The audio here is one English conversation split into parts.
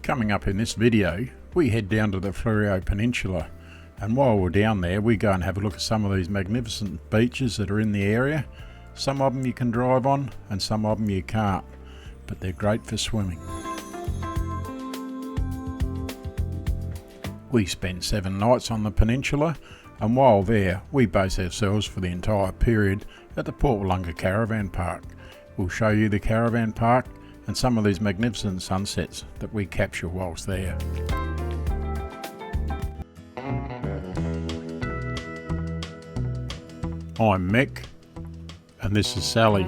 Coming up in this video, we head down to the Fleurieu Peninsula, and while we're down there we go and have a look at some of these magnificent beaches that are in the area. Some of them you can drive on and some of them you can't, but they're great for swimming. We spent 7 nights on the peninsula, and while there we base ourselves for the entire period at the Port Longa Caravan Park. We'll show you the caravan park and some of these magnificent sunsets that we capture whilst there. I'm Mick and this is Sally.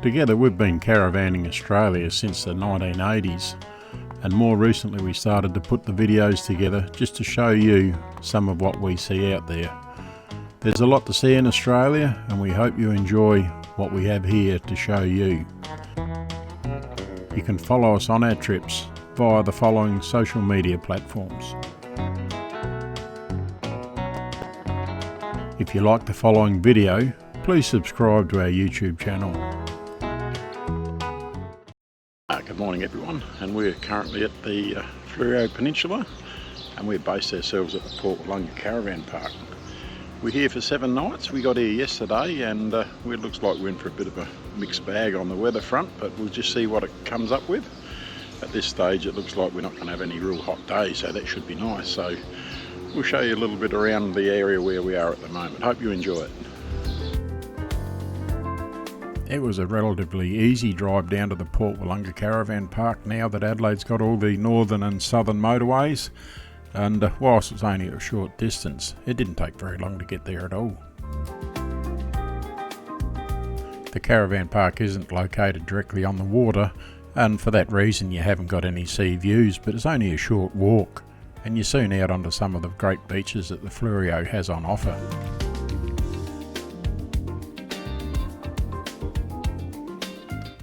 Together we've been caravanning Australia since the 1980s, and more recently we started to put the videos together just to show you some of what we see out there. There's a lot to see in Australia and we hope you enjoy what we have here to show you. You can follow us on our trips via the following social media platforms. If you like the following video, please subscribe to our YouTube channel. Good morning everyone, and we're currently at the Fleurieu Peninsula and we're based ourselves at the Port Longa Caravan Park. We're here for 7 nights. We got here yesterday and it looks like we're in for a bit of a mixed bag on the weather front, but we'll just see what it comes up with. At this stage it looks like we're not going to have any real hot days, so that should be nice. So we'll show you a little bit around the area where we are at the moment. Hope you enjoy it. It was a relatively easy drive down to the Port Longa Caravan Park now that Adelaide's got all the northern and southern motorways. And whilst it's only a short distance, it didn't take very long to get there at all. The caravan park isn't located directly on the water, and for that reason you haven't got any sea views, but it's only a short walk and you're soon out onto some of the great beaches that the Fleurieu has on offer.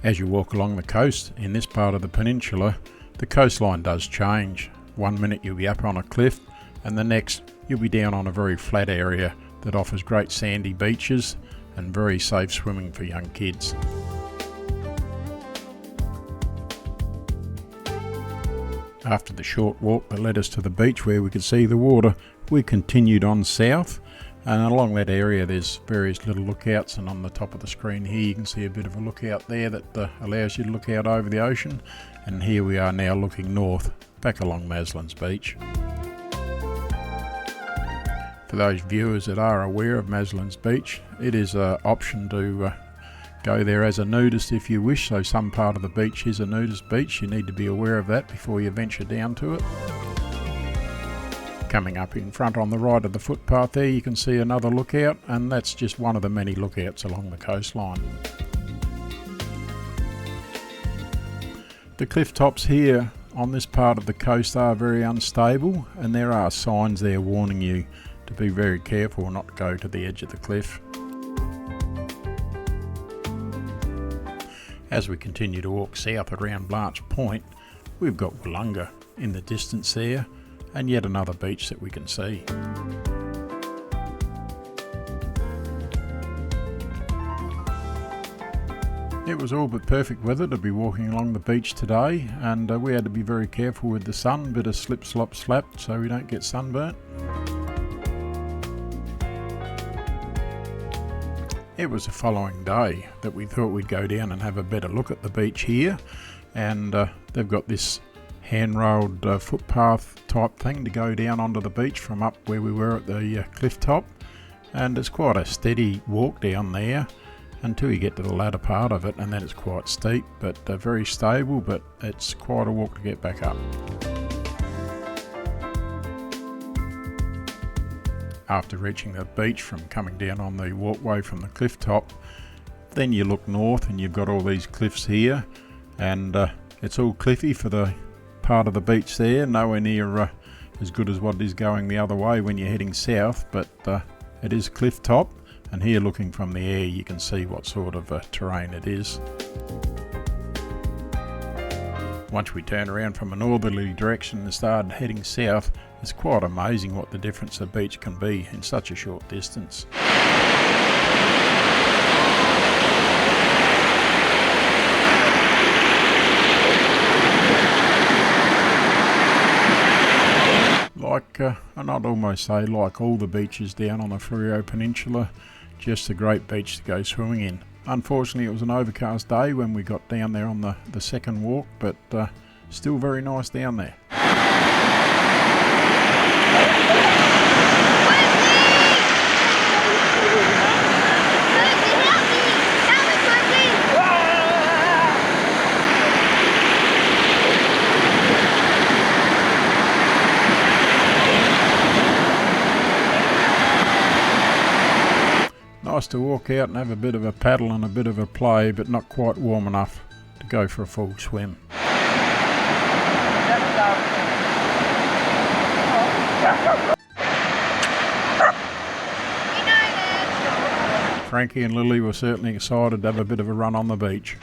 As you walk along the coast in this part of the peninsula, the coastline does change. One minute you'll be up on a cliff and the next you'll be down on a very flat area that offers great sandy beaches and very safe swimming for young kids. After the short walk that led us to the beach where we could see the water, we continued on south, and along that area there's various little lookouts, and on the top of the screen here you can see a bit of a lookout there that allows you to look out over the ocean. And here we are now looking north back along Maslin's Beach. For those viewers that are aware of Maslin's Beach, it is an option to go there as a nudist if you wish, so some part of the beach is a nudist beach. You need to be aware of that before you venture down to it. Coming up in front on the right of the footpath there you can see another lookout, and that's just one of the many lookouts along the coastline. The cliff tops here on this part of the coast are very unstable, and there are signs there warning you to be very careful not to go to the edge of the cliff. As we continue to walk south around Blanche Point, we've got Longa in the distance there, and yet another beach that we can see. It was all but perfect weather to be walking along the beach today, and we had to be very careful with the sun, bit of slip slop slap so we don't get sunburnt. It was the following day that we thought we'd go down and have a better look at the beach here, and they've got this handrailed footpath type thing to go down onto the beach from up where we were at the cliff top, and it's quite a steady walk down there until you get to the latter part of it, and then it's quite steep but very stable, but it's quite a walk to get back up. After reaching the beach from coming down on the walkway from the cliff top, then you look north and you've got all these cliffs here, and it's all cliffy for the part of the beach there, nowhere near as good as what is going the other way when you're heading south, but it is cliff top, and here looking from the air you can see what sort of terrain it is. Once we turn around from a northerly direction and start heading south, it's quite amazing what the difference a beach can be in such a short distance. and I'd almost say like all the beaches down on the Fleurieu Peninsula, just a great beach to go swimming in. Unfortunately it was an overcast day when we got down there on the second walk, but still very nice down there. Nice to walk out and have a bit of a paddle and a bit of a play, but not quite warm enough to go for a full swim. Frankie and Lily were certainly excited to have a bit of a run on the beach.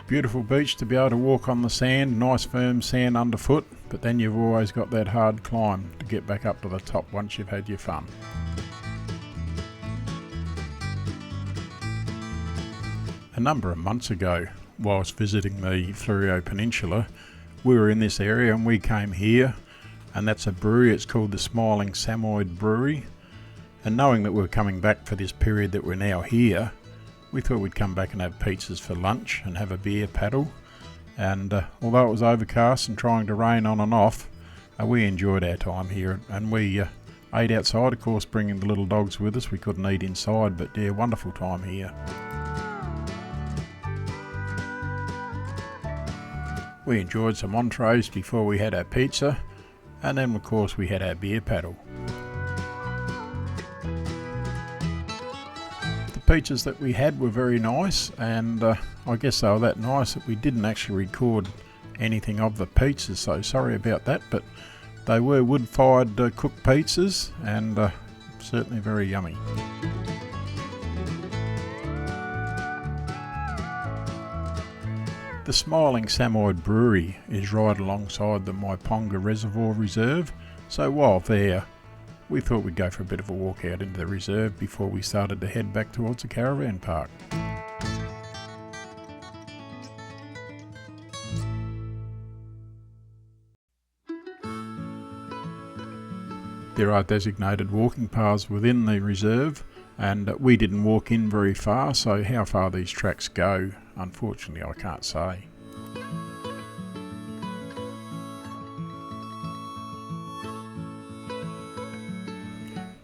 Beautiful beach to be able to walk on the sand, nice firm sand underfoot, but then you've always got that hard climb to get back up to the top once you've had your fun. A number of months ago, whilst visiting the Fleurieu Peninsula, we were in this area and we came here, and that's a brewery. It's called the Smiling Samid Brewery, and knowing that we were coming back for this period that we're now here, we thought we'd come back and have pizzas for lunch and have a beer paddle, and although it was overcast and trying to rain on and off, we enjoyed our time here, and we ate outside, of course bringing the little dogs with us. We couldn't eat inside, but yeah, wonderful time here. We enjoyed some entrees before we had our pizza, and then of course we had our beer paddle. Pizzas that we had were very nice, and I guess they were that nice that we didn't actually record anything of the pizzas, so sorry about that, but they were wood-fired cooked pizzas, and certainly very yummy. The Smiling Samid Brewery is right alongside the Wonga Reservoir Reserve, so while there we thought we'd go for a bit of a walk out into the reserve before we started to head back towards the caravan park. There are designated walking paths within the reserve, and we didn't walk in very far, so how far these tracks go, unfortunately I can't say.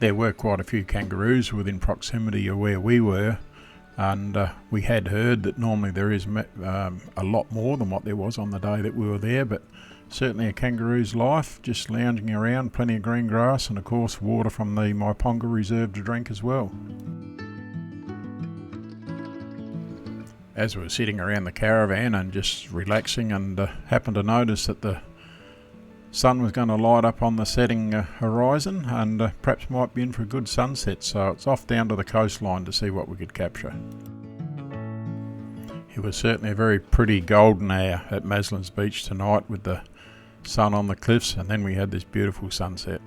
There were quite a few kangaroos within proximity of where we were, and we had heard that normally there is a lot more than what there was on the day that we were there, but certainly a kangaroo's life, just lounging around, plenty of green grass, and of course water from the Wonga Reserve to drink as well. As we were sitting around the caravan and just relaxing, and happened to notice that the sun was going to light up on the setting horizon, and perhaps might be in for a good sunset, so it's off down to the coastline to see what we could capture. It was certainly a very pretty golden hour at Maslin's Beach tonight with the sun on the cliffs, and then we had this beautiful sunset.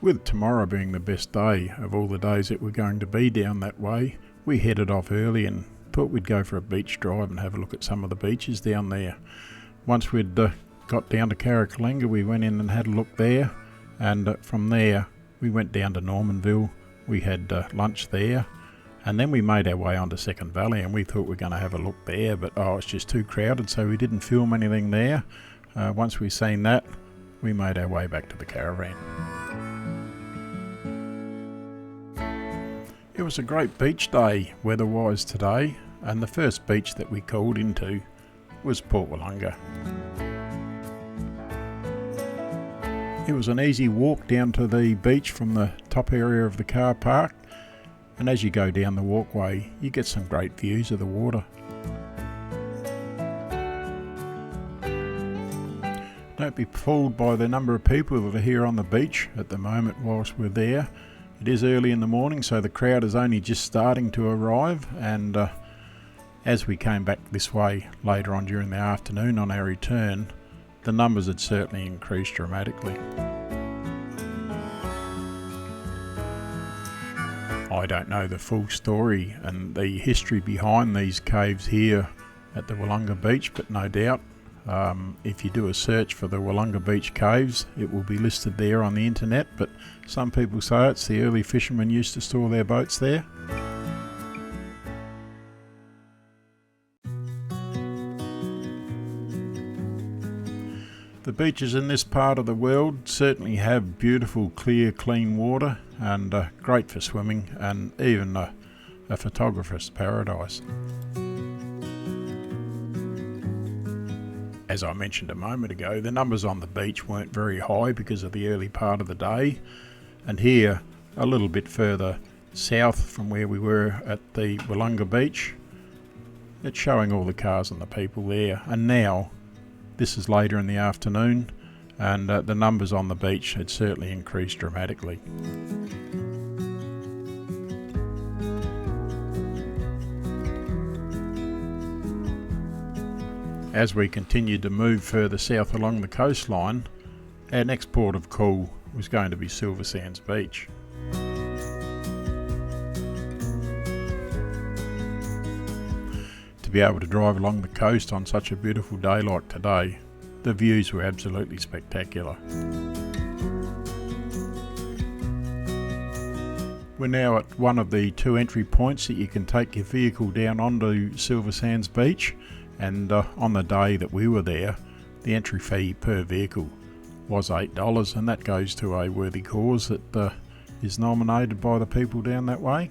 With tomorrow being the best day of all the days that we're going to be down that way, we headed off early and thought we'd go for a beach drive and have a look at some of the beaches down there. Once we'd got down to Caringa, we went in and had a look there, and from there we went down to Normanville. We had lunch there, and then we made our way onto Second Valley, and we thought we were going to have a look there, but it's just too crowded, so we didn't film anything there. Once we seen that, we made our way back to the caravan. It was a great beach day weather-wise today, and the first beach that we called into was Port Longa. It was an easy walk down to the beach from the top area of the car park, and as you go down the walkway you get some great views of the water. Don't be fooled by the number of people that are here on the beach at the moment whilst we're there. It is early in the morning, so the crowd is only just starting to arrive, and as we came back this way later on during the afternoon on our return, the numbers had certainly increased dramatically. I don't know the full story and the history behind these caves here at the Wanga Beach, but no doubt if you do a search for the Wanga Beach caves, it will be listed there on the internet, but some people say it's the early fishermen used to store their boats there. The beaches in this part of the world certainly have beautiful, clear, clean water, and great for swimming, and even a photographer's paradise. As I mentioned a moment ago, the numbers on the beach weren't very high because of the early part of the day, and here, a little bit further south from where we were at the Wanga Beach, it's showing all the cars and the people there. And now, this is later in the afternoon, and the numbers on the beach had certainly increased dramatically. As we continued to move further south along the coastline, our next port of call was going to be Silver Sands Beach. To be able to drive along the coast on such a beautiful day like today, the views were absolutely spectacular. We're now at one of the two entry points that you can take your vehicle down onto Silver Sands Beach, and on the day that we were there, the entry fee per vehicle was $8, and that goes to a worthy cause that is nominated by the people down that way.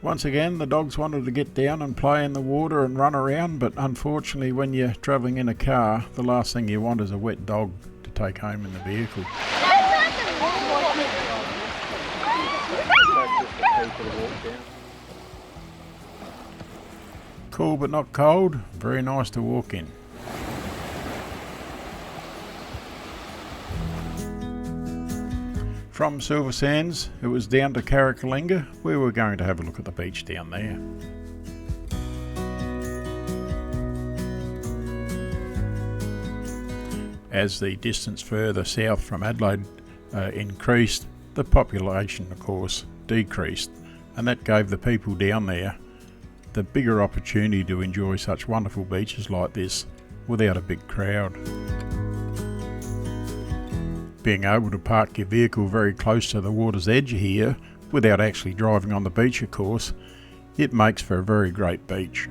Once again, the dogs wanted to get down and play in the water and run around, but unfortunately when you're travelling in a car, the last thing you want is a wet dog to take home in the vehicle. Cool but not cold, very nice to walk in. From Silver Sands, it was down to Caringa, where we're going to have a look at the beach down there. As the distance further south from Adelaide increased, the population of course decreased, and that gave the people down there the bigger opportunity to enjoy such wonderful beaches like this without a big crowd. Being able to park your vehicle very close to the water's edge here without actually driving on the beach, of course, it makes for a very great beach.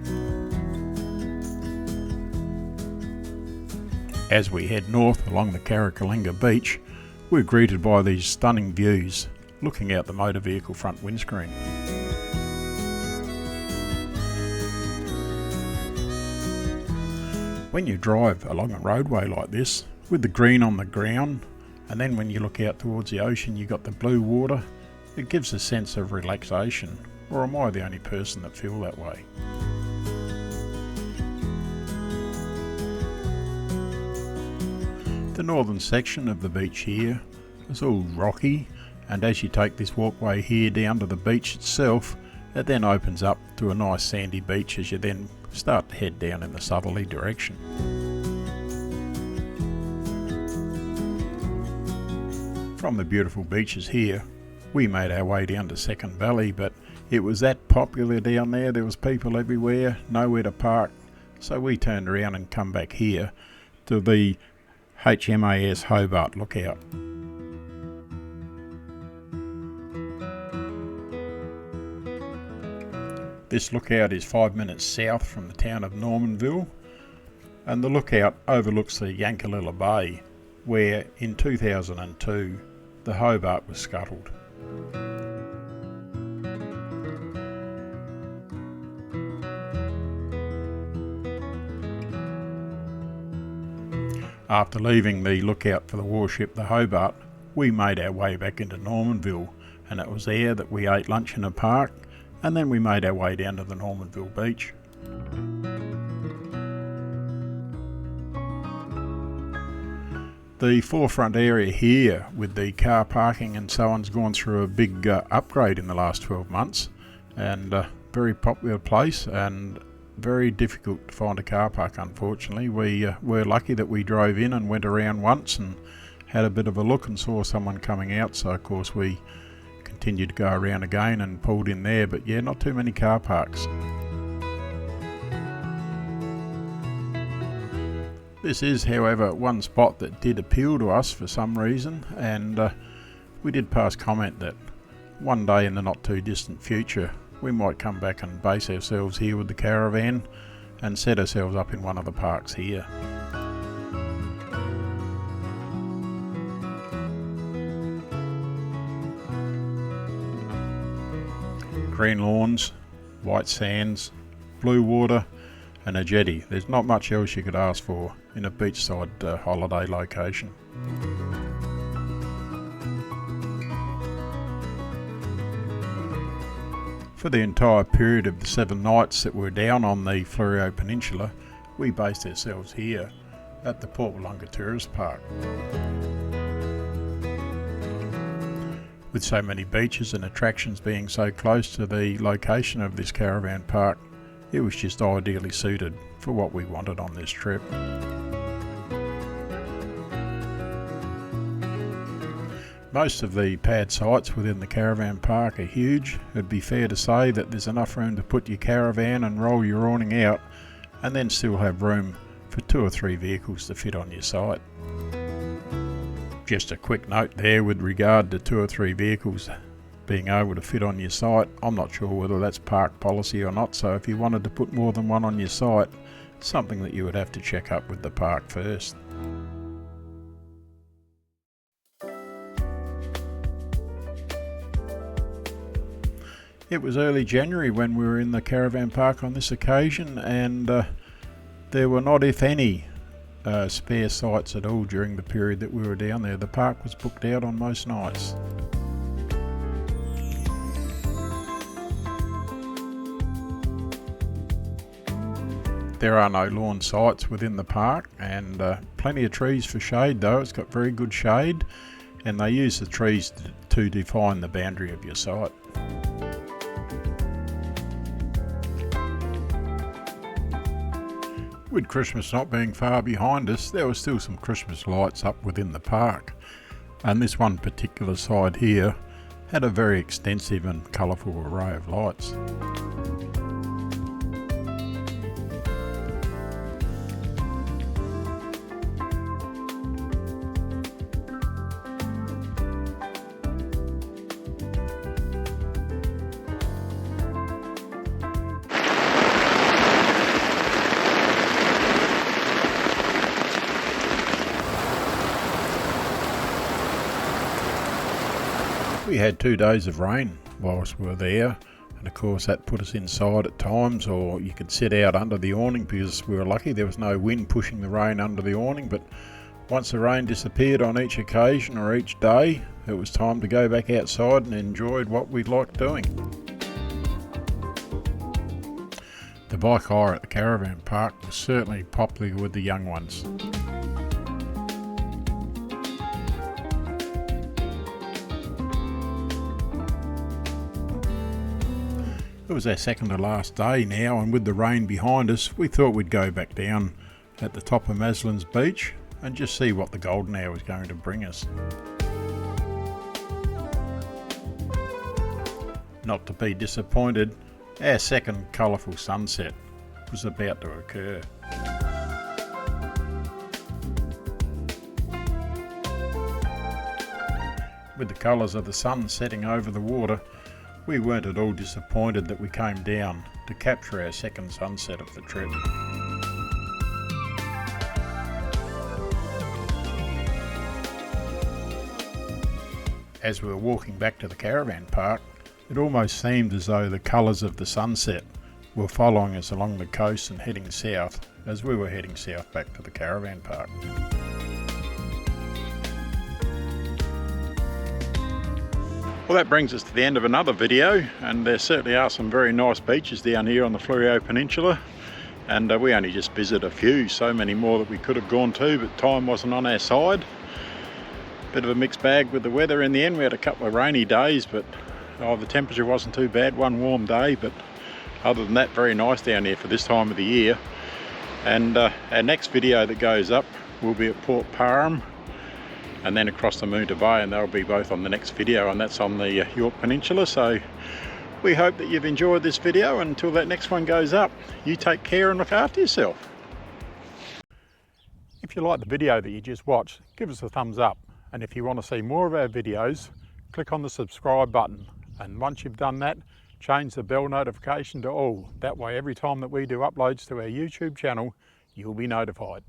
As we head north along the Caringa Beach, we're greeted by these stunning views looking out the motor vehicle front windscreen. When you drive along a roadway like this, with the green on the ground, and then when you look out towards the ocean you've got the blue water, it gives a sense of relaxation. Or am I the only person that feel that way? The northern section of the beach here is all rocky, and as you take this walkway here down to the beach itself, it then opens up to a nice sandy beach as you then start to head down in the southerly direction. From the beautiful beaches here, we made our way down to Second Valley, but it was that popular down there, there was people everywhere, nowhere to park, so we turned around and come back here to the HMAS Hobart lookout. This lookout is 5 minutes south from the town of Normanville, and the lookout overlooks the Yankalilla Bay, where in 2002 the Hobart was scuttled. After leaving the lookout for the warship the Hobart, we made our way back into Normanville, and it was there that we ate lunch in a park, and then we made our way down to the Normanville beach. The forefront area here with the car parking and so on's gone through a big upgrade in the last 12 months, and very popular place and very difficult to find a car park, unfortunately. We were lucky that we drove in and went around once and had a bit of a look and saw someone coming out, so of course we continued to go around again and pulled in there, but yeah, not too many car parks. This is, however, one spot that did appeal to us for some reason, and we did pass comment that one day in the not too distant future we might come back and base ourselves here with the caravan and set ourselves up in one of the parks here. Green lawns, white sands, blue water and a jetty. There's not much else you could ask for in a beachside holiday location. For the entire period of the 7 nights that we're down on the Fleurieu Peninsula, we based ourselves here at the Port Wonga Tourist Park. With so many beaches and attractions being so close to the location of this caravan park, it was just ideally suited for what we wanted on this trip. Most of the pad sites within the caravan park are huge. It'd be fair to say that there's enough room to put your caravan and roll your awning out, and then still have room for 2 or 3 vehicles to fit on your site. Just a quick note there with regard to 2 or 3 vehicles being able to fit on your site. I'm not sure whether that's park policy or not, so if you wanted to put more than one on your site, it's something that you would have to check up with the park first. It was early January when we were in the caravan park on this occasion, and there were not, if any, spare sites at all during the period that we were down there. The park was booked out on most nights. There are no lawn sites within the park, and plenty of trees for shade though. It's got very good shade, and they use the trees to define the boundary of your site. With Christmas not being far behind us, there were still some Christmas lights up within the park, and this one particular side here had a very extensive and colourful array of lights. We had 2 days of rain whilst we were there, and of course that put us inside at times, or you could sit out under the awning because we were lucky there was no wind pushing the rain under the awning. But once the rain disappeared on each occasion or each day, it was time to go back outside and enjoy what we liked doing. The bike hire at the caravan park was certainly popular with the young ones. It was our second to last day now, and with the rain behind us, we thought we'd go back down at the top of Maslin's Beach and just see what the golden hour was going to bring us. Not to be disappointed, our second colourful sunset was about to occur. With the colours of the sun setting over the water, we weren't at all disappointed that we came down to capture our second sunset of the trip. As we were walking back to the caravan park, it almost seemed as though the colours of the sunset were following us along the coast and heading south as we were heading south back to the caravan park. Well, that brings us to the end of another video, and there certainly are some very nice beaches down here on the Fleurieu Peninsula, and we only just visited a few, so many more that we could have gone to, but time wasn't on our side. Bit of a mixed bag with the weather in the end. We had a couple of rainy days, but the temperature wasn't too bad, one warm day, but other than that, very nice down here for this time of the year. And our next video that goes up will be at Port Parham and then across the Moonta Bay, and they'll be both on the next video, and that's on the York Peninsula. So we hope that you've enjoyed this video, and until that next one goes up, you take care and look after yourself. If you like the video that you just watched, give us a thumbs up, and if you want to see more of our videos, click on the subscribe button, and once you've done that, change the bell notification to all. That way every time that we do uploads to our YouTube channel, you'll be notified.